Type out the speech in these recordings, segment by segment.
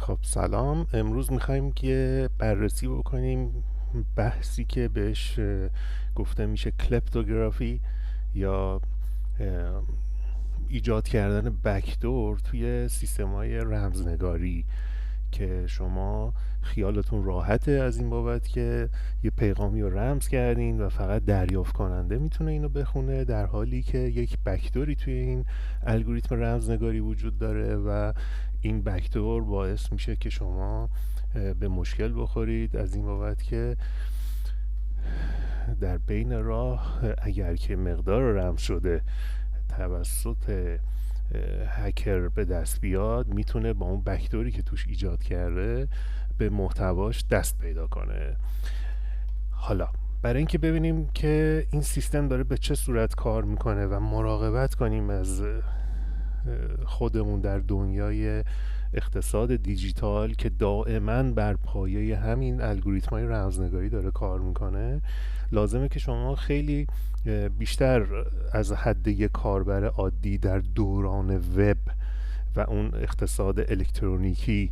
خب سلام. امروز میخوایم که بررسی بکنیم بحثی که بهش گفته میشه کلپتوگرافی یا اه، ایجاد کردن بکدور توی سیستم‌های رمزنگاری که شما خیالتون راحته از این بابت که یه پیغامی رو رمز کردین و فقط دریافت کننده میتونه اینو بخونه، در حالی که یک بکدوری توی این الگوریتم رمزنگاری وجود داره و این بکدور باعث میشه که شما به مشکل بخورید از این بابت که در بین راه اگر که مقدار رمز شده توسط هکر به دست بیاد، میتونه با اون بکدوری که توش ایجاد کرده به محتواش دست پیدا کنه. حالا برای اینکه ببینیم که این سیستم داره به چه صورت کار میکنه و مراقبت کنیم از خودمون در دنیای اقتصاد دیجیتال که دائما بر پایه همین الگوریتم‌های رمزنگاری داره کار میکنه، لازمه که شما خیلی بیشتر از حد یک کاربر عادی در دوران وب و اون اقتصاد الکترونیکی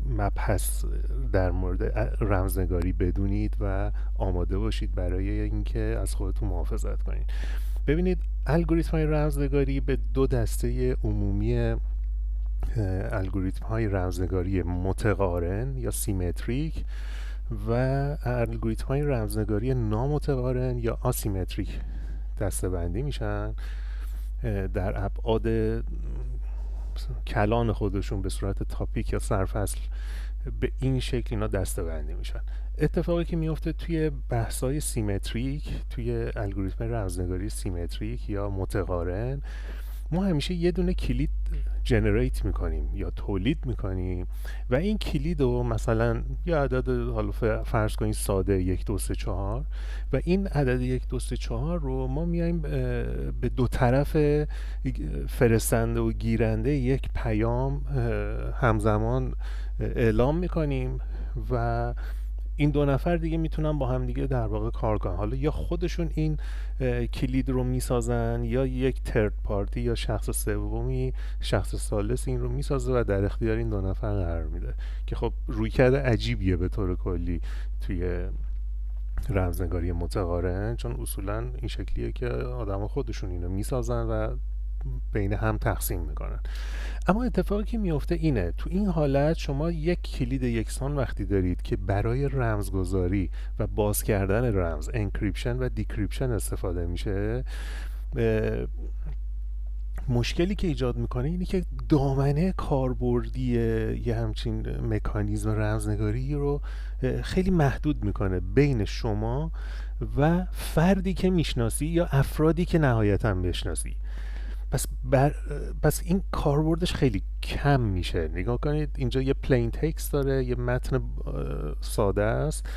مبحث در مورد رمزنگاری بدونید و آماده باشید برای اینکه از خودتون محافظت کنید. ببینید، الگوریتم های رمزنگاری به دو دسته عمومی الگوریتم های رمزنگاری متقارن یا سیمتریک و الگوریتم های رمزنگاری نامتقارن یا آسیمتریک دسته بندی میشن. در ابعاد کلان خودشون به صورت تاپیک یا سرفصل به این شکل اینا دسته بندی میشن. اتفاقی که میفته توی بحث‌های سیمتریک، توی الگوریتم رمزنگاری سیمتریک یا متقارن، ما همیشه یه دونه کلید جنریت میکنیم یا تولید میکنیم و این کلید رو مثلا یه عدد، حالا فرض کنید ساده 1 2 3 4، و این عدد 1 2 3 4 رو ما میایم به دو طرف فرستنده و گیرنده یک پیام همزمان اعلام میکنیم و این دو نفر دیگه میتونن با هم دیگه در واقع کار کنن. حالا یا خودشون این کلید رو میسازن یا یک ترد پارتی یا شخص سومی، شخص ثالث این رو میسازه و در اختیار این دو نفر قرار میده که خب رویکرد عجیبیه به طور کلی توی رمزنگاری متقارن، چون اصولا این شکلیه که آدم خودشون اینو میسازن و بین هم تقسیم میکنن. اما اتفاقی که میفته اینه، تو این حالت شما یک کلید یکسان وقتی دارید که برای رمزگذاری و باز کردن رمز، انکریپشن و دیکریپشن استفاده میشه، مشکلی که ایجاد میکنه اینه که دامنه کاربردی یه همچین مکانیزم رمزنگاری رو خیلی محدود میکنه بین شما و فردی که میشناسی یا افرادی که نهایتا بشناسی. پس این کاربردش خیلی کم میشه. نگاه کنید، اینجا یه پلین تکست داره، یه متن ساده است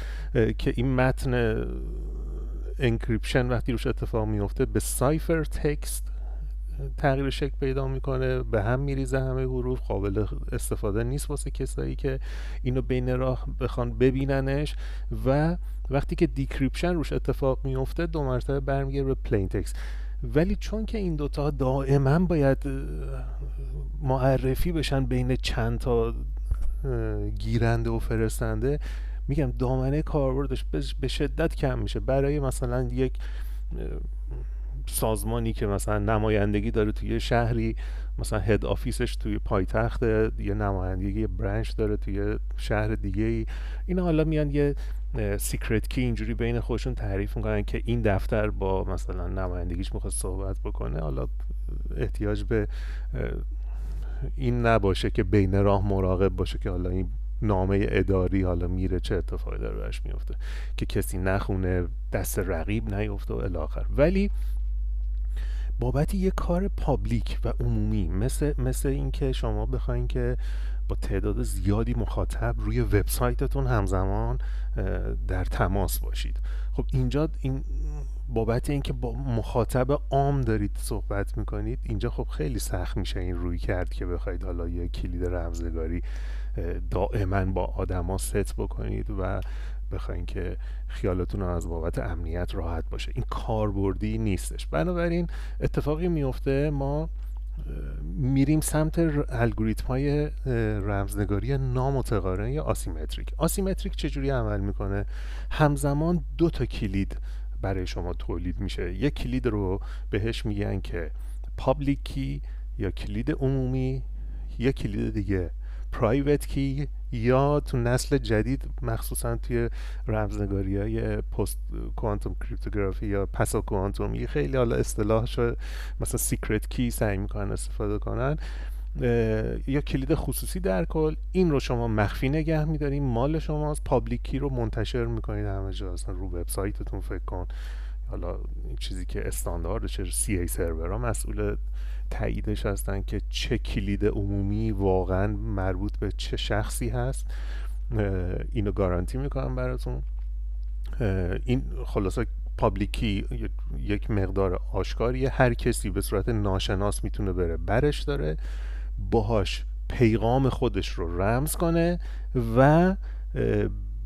که این متن انکریپشن وقتی روش اتفاق میفته به سایفر تکست تغییر شکل پیدا میکنه، به هم میریزه، همه حروف قابل استفاده نیست واسه کسایی که اینو بین راه بخوان ببیننش، و وقتی که دیکریپشن روش اتفاق میفته 2 مرتبه برمیگره به پلین تکست. ولی چون که این دوتا دائما باید معرفی بشن بین چند تا گیرنده و فرستنده، میگم دامنه کاربردش به شدت کم میشه. برای مثلا یک سازمانی که مثلا نمایندگی داره توی شهری، مثلا هد آفیسش توی پایتخت، یه نمایندگی برانچ داره توی شهر دیگه ای، اینا حالا میان یه سیکرت کی اینجوری بین خودشون تعریف میکنن که این دفتر با مثلا نمایندگیش میخواد صحبت بکنه. حالا احتیاج به این نباشه که بین راه مراقب باشه که حالا این نامه اداری حالا میره چه اتفاقی داره براش میفته، که کسی نخونه، دست رقیب نیفته و الی آخر. ولی بابت یه کار پابلیک و عمومی مثل این که شما بخواین که با تعداد زیادی مخاطب روی وبسایتتون همزمان در تماس باشید، خب اینجا این بابت این که با مخاطب عام دارید صحبت میکنید، اینجا خب خیلی سخت میشه این روی کرد که بخواید حالا یه کلید رمزنگاری دائما با آدما ست بکنید و بخواین که خیالتون از بابت امنیت راحت باشه. این کاربردی نیستش. بنابراین اتفاقی میفته، ما میریم سمت الگوریتم های رمزنگاری نامتقارن یا آسیمتریک. آسیمتریک چجوری عمل میکنه؟ همزمان دو تا کلید برای شما تولید میشه. یک کلید رو بهش میگن که پابلیک کی یا کلید عمومی، یک کلید دیگه پرایوت کی، یا تو نسل جدید مخصوصا توی رمزنگاری های پست کوانتوم کریپتوگرافی یا پس کوانتومی خیلی حالا اصطلاحش مثلا سیکرت کی سعی میکنن استفاده کنن، یا کلید خصوصی. در کل این رو شما مخفی نگه میدارین، مال شماست. پابلیک کی رو منتشر میکنین همه جا، اصلا رو وبسایتتون فکر کن. حالا این چیزی که استاندارد چه سی ای سرورها مسئول تاییدش هستن که چه کلید عمومی واقعا مربوط به چه شخصی هست، اینو گارانتی میکنم براتون. این خلاصه پابلیکی یک مقدار آشکاریه، هر کسی به صورت ناشناس میتونه بره برش داره، باهاش پیغام خودش رو رمز کنه و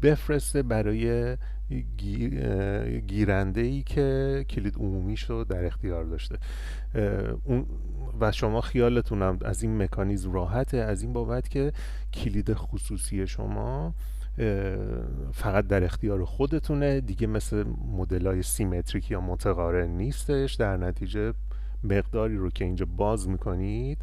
بفرسته برای گیرنده ای که کلید عمومیش رو در اختیار داشته. و شما خیالتونم از این مکانیزم راحته، از این بابت که کلید خصوصی شما فقط در اختیار خودتونه دیگه، مثل مدل‌های سیمتریک یا متقارن نیستش. در نتیجه مقداری رو که اینجا باز میکنید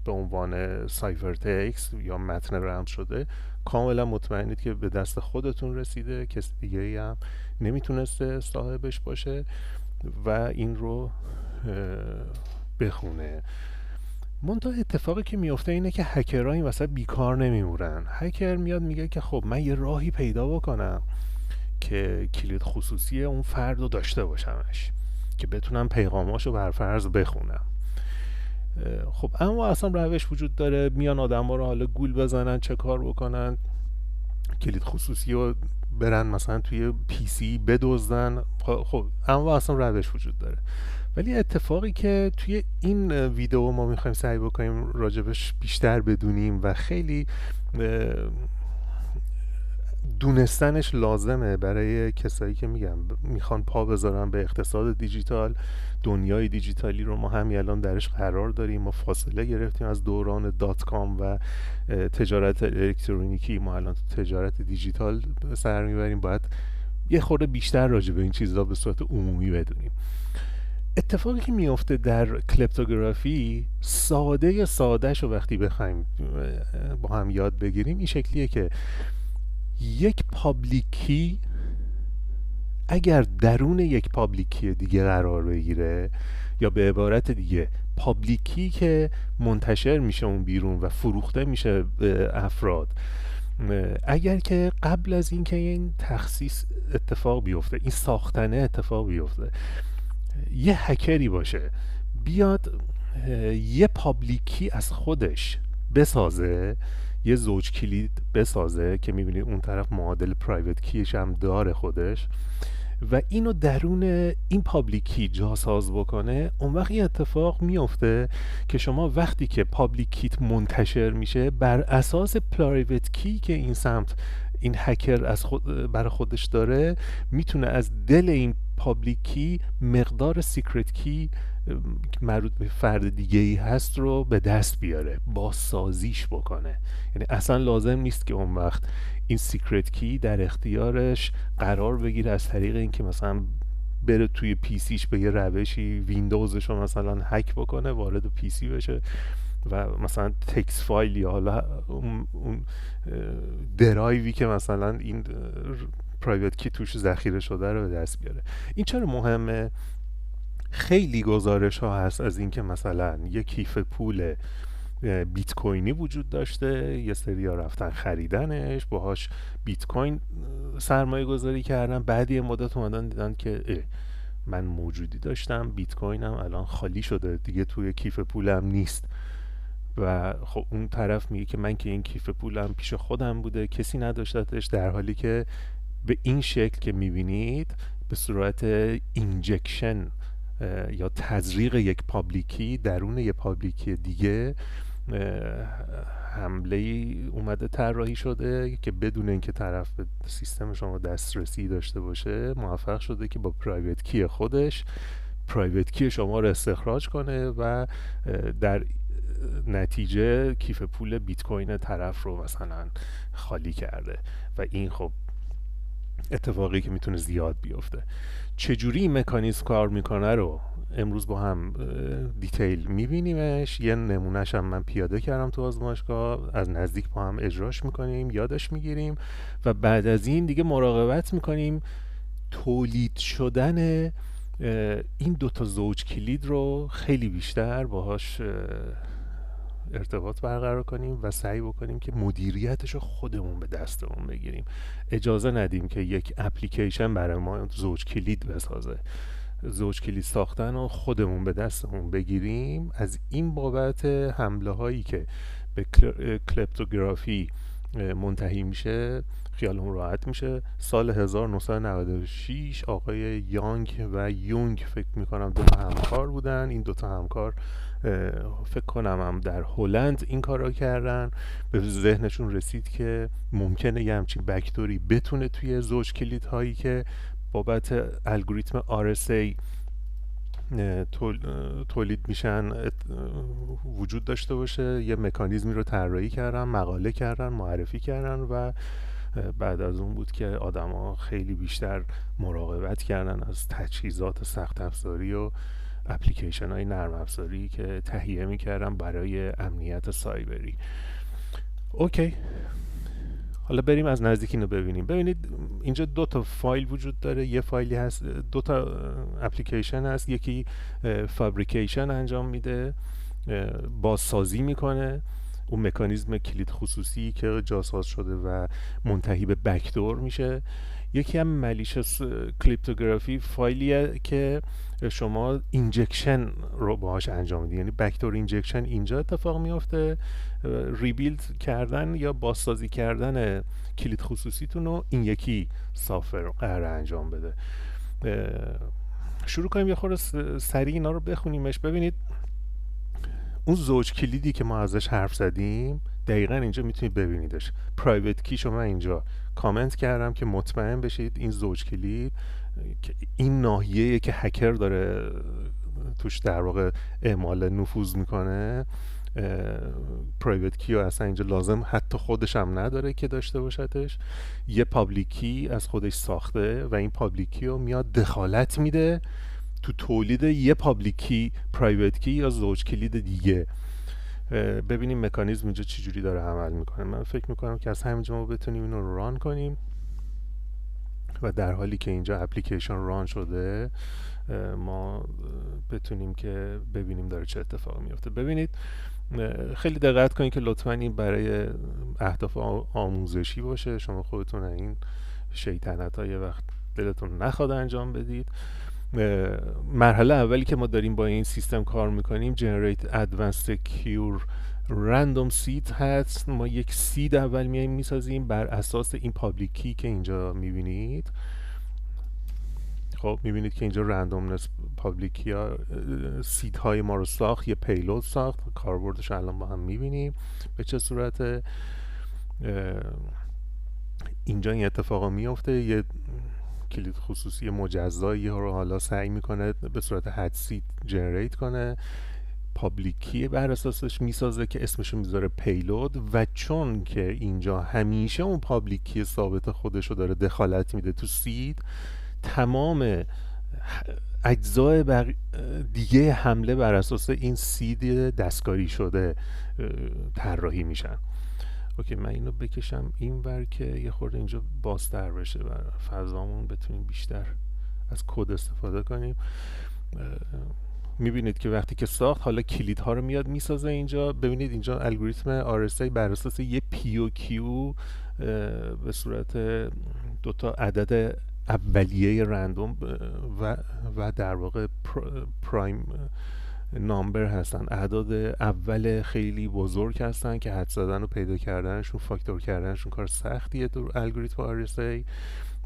به عنوان سایفر تکست یا متن رمز شده، کاملا مطمئنید که به دست خودتون رسیده، کسی دیگه ای هم نمیتونسته صاحبش باشه و این رو بخونه. منتها اتفاقی که میفته اینه که هکرها این وسط بیکار نمیمونن. هکر میاد میگه که خب من یه راهی پیدا بکنم که کلید خصوصی اون فرد رو داشته باشمش که بتونم پیغاماشو برفرض بخونم. خب اما اصلا روش وجود داره، میان آدم ها رو حالا گول بزنن، چه کار بکنن، کلید خصوصی رو برن مثلا توی پی سی بدزدن. خب اما اصلا روش وجود داره. ولی اتفاقی که توی این ویدیو ما میخوایم سعی بکنیم راجبش بیشتر بدونیم و خیلی دونستنش لازمه برای کسایی که میخوان پا بذارن به اقتصاد دیجیتال، دنیای دیجیتالی رو ما همین الان درش قرار داریم. ما فاصله گرفتیم از دوران دات کام و تجارت الکترونیکی، ما الان تو تجارت دیجیتال سر میبریم. باید یه خورده بیشتر راجع به این چیزا به صورت عمومی بدونیم. اتفاقی که میفته در کریپتوگرافی سادهش رو وقتی بخوایم با هم یاد بگیریم این شکلیه که یک پابلیکی اگر درون یک پابلیکی دیگه قرار بگیره، یا به عبارت دیگه پابلیکی که منتشر میشه اون بیرون و فروخته میشه به افراد، اگر که قبل از اینکه این تخصیص اتفاق بیفته، این ساختنه اتفاق بیفته، یه هکری باشه بیاد یه پابلیکی از خودش بسازه، یه زوج کلید بسازه که میبینید اون طرف معادل پرایوت کیش هم داره خودش، و اینو درون این پابلیکی جاساز بکنه، اون وقت این اتفاق میفته که شما وقتی که پابلیک کیت منتشر میشه، بر اساس پرایوت کی که این سمت این هکر از برای خودش داره، میتونه از دل این پابلیک کی مقدار سیکرت کی مربوط به فرد دیگه ای هست رو به دست بیاره، بازسازیش بکنه. یعنی اصلا لازم نیست که اون وقت این سیکرت کی در اختیارش قرار بگیره از طریق اینکه مثلا بره توی پی سیش به یه روشی ویندوزش رو مثلا هک بکنه، وارد پی سی بشه و مثلا تکست فایل یا حالا اون درایوی که مثلا این پرایوت کی توش ذخیره شده رو به دست بیاره. این چرا مهمه؟ خیلی گزارش ها هست از اینکه مثلا یه کیف پول بیت کوینی وجود داشته، یه سری ها رفتن خریدنش، باهاش بیت کوین سرمایه گذاری کردن، بعد یه مدت اومدن دیدن که من موجودی داشتم، بیت کوینم الان خالی شده دیگه، توی کیف پولم نیست. و خب اون طرف میگه که من که این کیف پولم پیش خودم بوده، کسی نداشتتش، در حالی که به این شکل که میبینید به صورت اینجکشن یا تزریق یک پابلیکی درون یک پابلیکی دیگه حمله ای اومده طراحی شده که بدون اینکه طرف به سیستم شما دسترسی داشته باشه، موفق شده که با پرایوت کی خودش پرایوت کی شما رو استخراج کنه و در نتیجه کیف پول بیت کوین طرف رو مثلا خالی کرده و این خب اتفاقی که میتونه زیاد بیفته. چجوری این مکانیزم کار میکنه رو امروز با هم دیتیل میبینیمش. یه نمونهش هم من پیاده کردم تو آزمایشگاه، از نزدیک با هم اجراش میکنیم، یادش میگیریم و بعد از این دیگه مراقبت میکنیم تولید شدن این دوتا زوج کلید رو خیلی بیشتر باهاش ارتباط برقرار کنیم و سعی بکنیم که مدیریتش رو خودمون به دستمون بگیریم. اجازه ندیم که یک اپلیکیشن برای ما زوج کلید بسازه. زوج کلید ساختن رو خودمون به دستمون بگیریم. از این بابت حمله هایی که به کریپتوگرافی منتهی میشه خیالمون راحت میشه. سال 1996 آقای یانگ و یونگ فکر میکنم دو تا همکار بودن. این دو تا همکار فکر کنم هم در هلند این کار را کردن. به ذهنشون رسید که ممکنه یه همچین بکتوری بتونه توی زوج کلید هایی که بابت الگوریتم RSA تولید میشن وجود داشته باشه. یه مکانیزمی رو طراحی کردن، مقاله کردن، معرفی کردن و بعد از اون بود که آدما خیلی بیشتر مراقبت کردن از تجهیزات سخت افزاری و اپلیکیشن های نرم افزاری که تهیه میکردن برای امنیت سایبری. اوکی، حالا بریم از نزدیک اینو ببینیم. ببینید اینجا دو تا فایل وجود داره. یه فایلی هست، دو تا اپلیکیشن هست. یکی فابریکیشن انجام میده، بازسازی میکنه اون مکانیزم کلید خصوصی که جاساز شده و منتهی به بکدور میشه. یکی هم مالیشس کریپتوگرافی فایلیه که شما اینجکشن رو باهاش انجام میدید، یعنی بکدور اینجکشن اینجا اتفاق میفته. ریبیلد کردن یا بازسازی کردن کلید خصوصیتون رو این یکی سافر قرار انجام بده. شروع کنیم یه خورده سریع اینا رو بخونیمش. ببینید اون زوج کلیدی که ما ازش حرف زدیم دقیقا اینجا میتونید ببینیدش. پرایوت کی شما اینجا کامنت کردم که مطمئن بشید این زوج کلید که این ناحیه‌ای که هکر داره توش در واقع اعمال نفوذ میکنه، پرایوت کی اصلا اینجا لازم حتی خودش هم نداره که داشته باشدش. یه پابلیک کی از خودش ساخته و این پابلیک کی رو میاد دخالت میده تو تولید یه پابلیک کی، پرایوت کی یا زوج کلید دیگه. ببینیم مکانیزم اینجا چجوری داره عمل میکنه. من فکر میکنم که از همینجا ما بتونیم اینو رو ران کنیم و در حالی که اینجا اپلیکیشن ران شده ما بتونیم که ببینیم داره چه اتفاقی میفته. ببینید خیلی دقت کنید که لطفاً این برای اهداف آموزشی باشه. شما خودتون این شیطنت ها یه وقت دلتون نخواد انجام بدید. مرحله اولی که ما داریم با این سیستم کار میکنیم Generate Advanced Secure Random Seed هست. ما یک سید اول میسازیم بر اساس این پابلیک کی که اینجا میبینید. خب میبینید که اینجا رندومنس پابلیک ها سید های ما رو ساخت، یه پیلود ساخت. کاربردش الان با هم میبینیم به چه صورت. اینجا این اتفاقا میفته، یه کلید خصوصی مجزایی رو حالا سعی میکنه به صورت حدسی جنریت کنه، پابلیک کی بر اساسش میسازه که اسمشو میذاره پیلود و چون که اینجا همیشه اون پابلیک کی ثابت خودشو داره دخالت میده تو سید، تمام اجزای دیگه حمله بر اساس این سید دستکاری شده طراحی میشن. اوکی، من اینو بکشم اینور که یه خورده اینجا بازتر بشه و فضامون بتونیم بیشتر از کد استفاده کنیم. میبینید که وقتی که ساخت حالا کلیدها رو میاد میسازه اینجا. ببینید اینجا الگوریتم RSA بر اساس یه پی و کیو به صورت دوتا عدد اولیه رندوم و در واقع پرایم نامبر هستن، اعداد اول خیلی بزرگ هستن که حد زدن و پیدا کردنشون، فاکتور کردنشون کار سختیه. تو الگوریتم RSA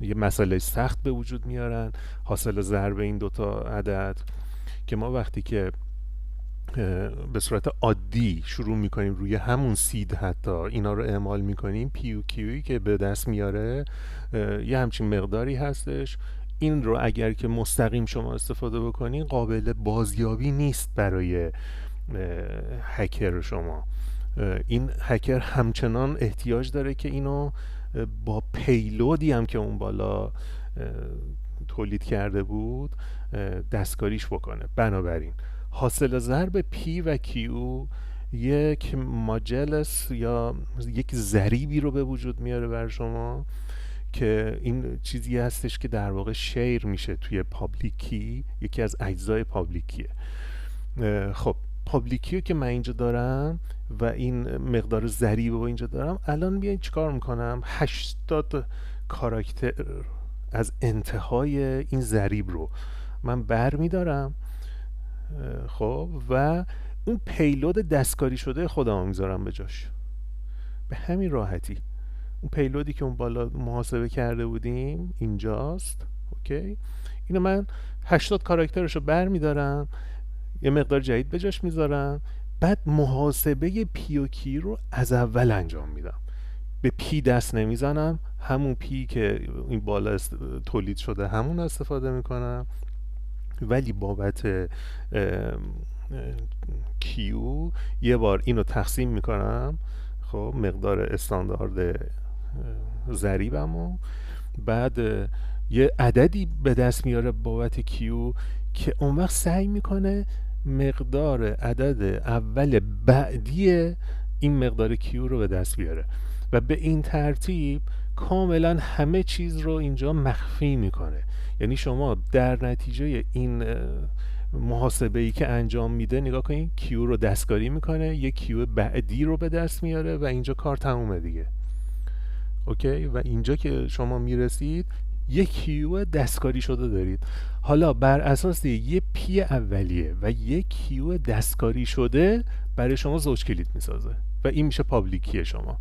یه مسئله سخت به وجود میارن، حاصل ضرب این دوتا عدد که ما وقتی که به صورت عادی شروع میکنیم روی همون سید حتی اینا رو اعمال میکنیم، پی و کیوی که به دست میاره یه همچین مقداری هستش. این رو اگر که مستقیم شما استفاده بکنین قابل بازیابی نیست برای هکر شما. این هکر همچنان احتیاج داره که اینو با پیلودی هم که اون بالا تولید کرده بود دستکاریش بکنه. بنابراین حاصل ضرب P و Q یک ماجلس یا یک ضریبی رو به وجود میاره بر شما که این چیزی هستش که در واقع شیر میشه توی پابلیک کی، یکی از اجزای پابلیک کیه. خب پابلیک کیو که من اینجا دارم و این مقدار ضریب رو اینجا دارم، الان بیاین چیکار میکنم؟ 80 کاراکتر از انتهای این ضریب رو من بر میدارم، خب، و اون پیلود دستکاری شده خودم میذارم به جاش. به همین راحتی اون پیلودی که اون بالا محاسبه کرده بودیم اینجاست. اوکی، اینو من 80 کاراکترش رو بر میدارم، یه مقدار جدید به جاش میذارم، بعد محاسبه پی و کی رو از اول انجام میدم. به پی دست نمیزنم، همون پی که این بالا تولید شده همون استفاده میکنم، ولی بابت کیو یه بار اینو تقسیم میکنم، خب مقدار استاندارد ضریبمو، بعد یه عددی به دست میاره بابت کیو که اون وقت سعی میکنه مقدار عدد اول بعدی این مقدار کیو رو به دست بیاره و به این ترتیب کاملا همه چیز رو اینجا مخفی میکنه. یعنی شما در نتیجه این محاسبه ای که انجام میده نگاه کنید، کیو رو دستکاری میکنه، یک کیو بعدی رو به دست میاره و اینجا کار تمومه دیگه. اوکی، و اینجا که شما میرسید یک کیو دستکاری شده دارید. حالا بر اساس یه پی اولیه و یک کیو دستکاری شده برای شما زوج کلید میسازه و این میشه پابلیکی شما.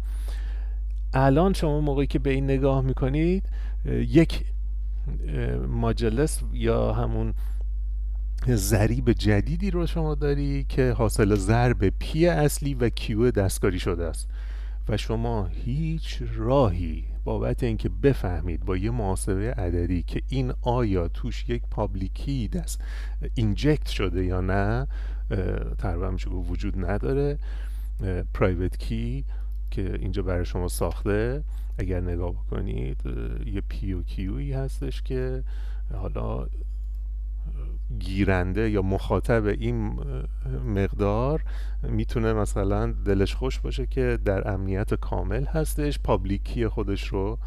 الان شما موقعی که به این نگاه میکنید یک ماجلس یا همون ضریب جدیدی رو شما داری که حاصل ضرب پی اصلی و کیو دستکاری شده است و شما هیچ راهی بابت اینکه بفهمید با یه محاسبه عددی که این آیا توش یک پابلیکی دست اینجکت شده یا نه تقریبا میشه وجود نداره. پرایوت کی که اینجا برای شما ساخته، اگر نگاه بکنید یه پی و کیویی هستش که حالا گیرنده یا مخاطب این مقدار میتونه مثلا دلش خوش باشه که در امنیت کامل هستش، پابلیکی خودش رو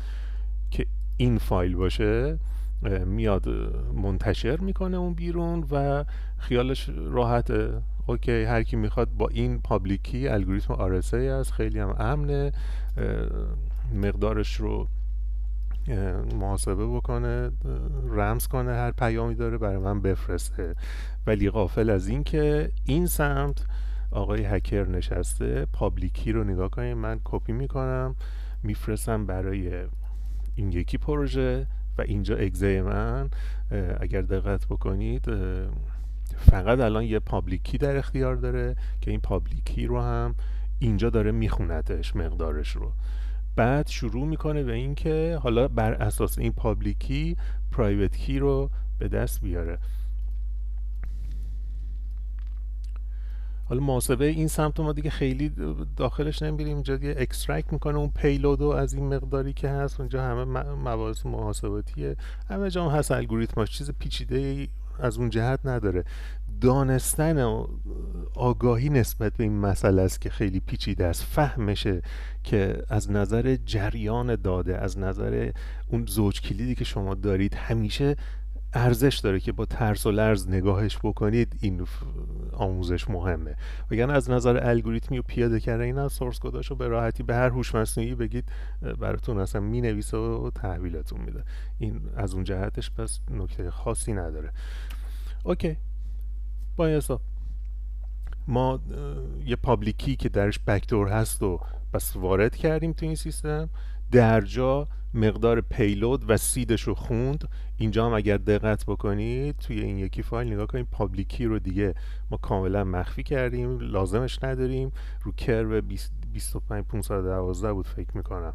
که این فایل باشه میاد منتشر میکنه اون بیرون و خیالش راحته. اوکی، هر کی میخواد با این پابلیکی الگوریتم RSA است، خیلی هم امنه، مقدارش رو محاسبه بکنه، رمز کنه، هر پیامی داره برای من بفرسته. ولی غافل از این که این سمت آقای هکر نشسته، پابلیکی رو نگاه کنید، من کپی میکنم میفرستم برای این یکی پروژه و اینجا اگزه من اگر دقت بکنید فقط الان یه پابلیکی در اختیار داره که این پابلیکی رو هم اینجا داره میخوندش مقدارش رو، بعد شروع میکنه به این که حالا بر اساس این پابلیکی پرایوت کی رو به دست بیاره. حالا محاسبه این سمت ما دیگه خیلی داخلش نمیریم، اینجا دیگه اکسترکت میکنه اون پیلودو از این مقداری که هست، اونجا همه مباحث محاسباتیه، همه جا هم هست الگوریتماش، چیز پیچیده از اون جهت نداره. دانستن آگاهی نسبت به این مسئله است که خیلی پیچیده است، فهمشه که از نظر جریان داده، از نظر اون زوج کلیدی که شما دارید همیشه ارزش داره که با ترس و لرز نگاهش بکنید. این آموزش مهمه، وگرنه از نظر الگوریتمی و پیاده کردن اینا سورس کداشو به راحتی به هر هوش مصنوعی بگید براتون اصلا مینویسه و تحویلتون میده. این از اون جهتش پس نکته خاصی نداره. اوکی، با حساب ما یه پابلیکی که درش بکدور هست و بس وارد کردیم تو این سیستم، در جا مقدار پیلود و سیدش رو خوند. اینجا هم اگر دقت بکنید توی این یکی فایل نگاه کنید، پابلیکی رو دیگه ما کاملا مخفی کردیم، لازمش نداریم. رو کرو 25512 بود فکر میکنم،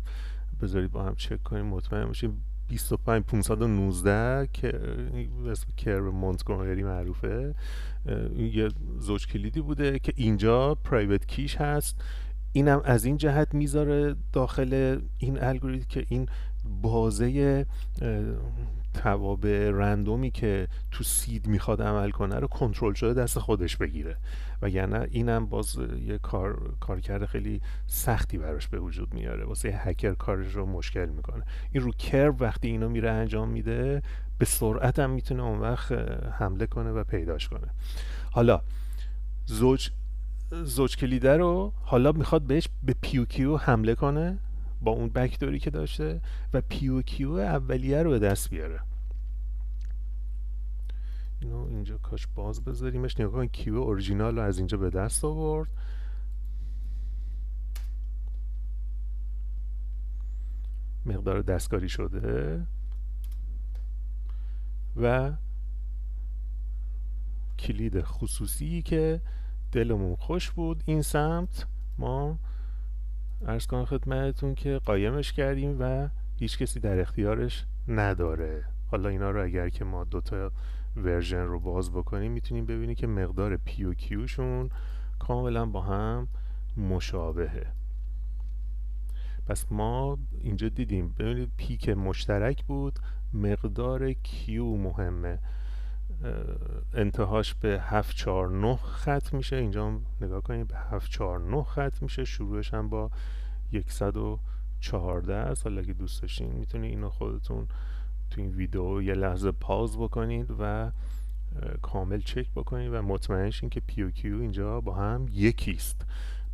بذارید با هم چک کنیم مطمئن باشیم. 25 519 که اسم کرب مونتگومری معروفه، این یه زوج کلیدی بوده که اینجا پرایوت کیش هست. اینم از این جهت میذاره داخل این الگوریتم که این بازه توابع رندومی که تو سید میخواد عمل کنه رو کنترل شده دست خودش بگیره، وگرنه اینم باز یه کارکرد خیلی سختی براش به وجود میاره، واسه هکر کارش رو مشکل میکنه. این رو کرب وقتی اینو میره انجام میده به سرعت هم میتونه اون وقت حمله کنه و پیداش کنه. حالا زوج کلیده رو حالا میخواد بهش به پیو کیو حمله کنه با اون بکتوری که داشته و پیو کیو اولیه رو به دست بیاره. اینو اینجا کاش باز بذاریمش، نگاه کن کیو اورجینال رو از اینجا به دست آورد. مقدار دستکاری شده و کلید خصوصی که دلمون خوش بود این سمت ما عرض کنم خدمتتون که قایمش کردیم و هیچ کسی در اختیارش نداره. حالا اینا رو اگر که ما دوتا ورژن رو باز بکنیم میتونیم ببینیم که مقدار پی و کیوشون کاملا با هم مشابهه. پس ما اینجا دیدیم ببینید پی که مشترک بود، مقدار کیو مهمه، انتهاش به 749 ختم میشه. اینجا هم نگاه کنید به 749 ختم میشه، شروعش هم با 114 است. حالا اگه دوست داشتین میتونید اینو خودتون تو این ویدیو یه لحظه پاز بکنید و کامل چک بکنید و مطمئن شین که پی و کیو اینجا با هم یکیست.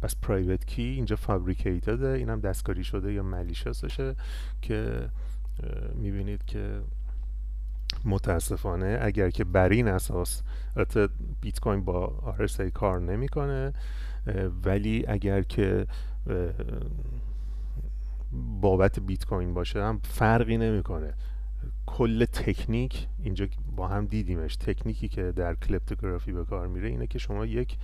پس پرایوت کی اینجا فابریکیتده، اینم دستکاری شده یا مالیشیسشه که میبینید که متاسفانه اگر که بر این اساس البته بیت کوین با RSA کار نمیکنه، ولی اگر که بابت بیت کوین باشه هم فرقی نمیکنه. کل تکنیک اینجا با هم دیدیمش. تکنیکی که در کریپتوگرافی به کار میره اینه که شما یک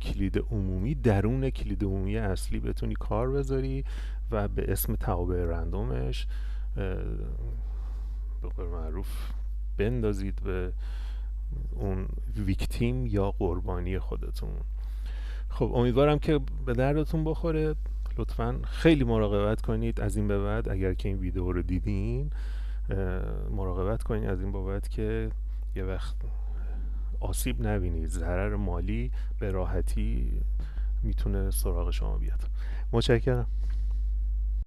کلید عمومی درون کلید عمومی اصلی بتونی کار بذاری و به اسم توابع رندومش به قول معروف بندازید به اون ویکتیم یا قربانی خودتون. خب امیدوارم که به دردتون بخوره. لطفاً خیلی مراقبت کنید از این به بعد، اگر که این ویدیو رو دیدین مراقبت کنید از این بابت که یه وقت آسیب نبینید، ضرر مالی به راحتی میتونه سراغ شما بیاد. متشکرم.